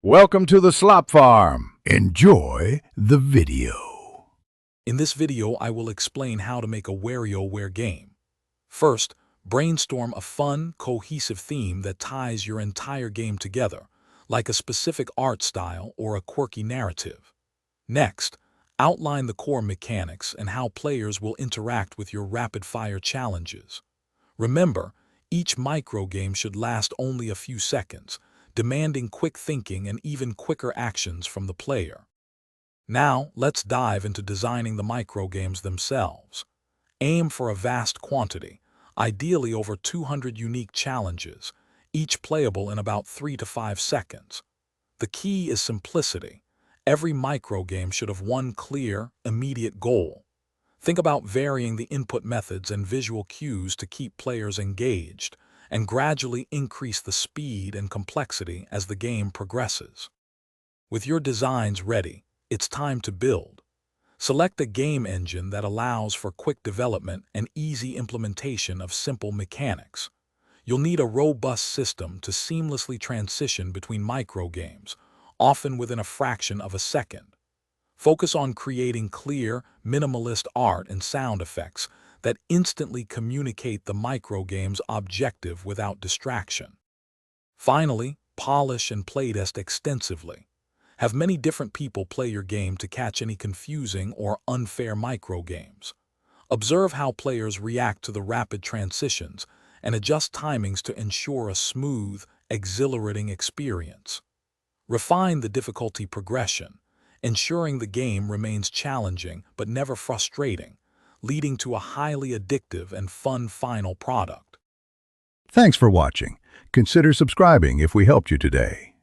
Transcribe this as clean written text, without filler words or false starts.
Welcome to the Slop Farm. Enjoy the video. In this video, I will explain how to make a Warioware game. First, brainstorm a fun, cohesive theme that ties your entire game together, like a specific art style or a quirky narrative. Next, outline the core mechanics and how players will interact with your rapid-fire challenges. Remember, each microgame should last only a few seconds, demanding quick thinking and even quicker actions from the player. Now, let's dive into designing the microgames themselves. Aim for a vast quantity, ideally over 200 unique challenges, each playable in about 3 to 5 seconds. The key is simplicity. Every microgame should have one clear, immediate goal. Think about varying the input methods and visual cues to keep players engaged, and gradually increase the speed and complexity as the game progresses. With your designs ready, it's time to build. Select a game engine that allows for quick development and easy implementation of simple mechanics. You'll need a robust system to seamlessly transition between microgames, often within a fraction of a second. Focus on creating clear, minimalist art and sound effects that instantly communicate the microgame's objective without distraction. Finally, polish and playtest extensively. Have many different people play your game to catch any confusing or unfair microgames. Observe how players react to the rapid transitions and adjust timings to ensure a smooth, exhilarating experience. Refine the difficulty progression, ensuring the game remains challenging but never frustrating, leading to a highly addictive and fun final product. Thanks for watching. Consider subscribing if we helped you today.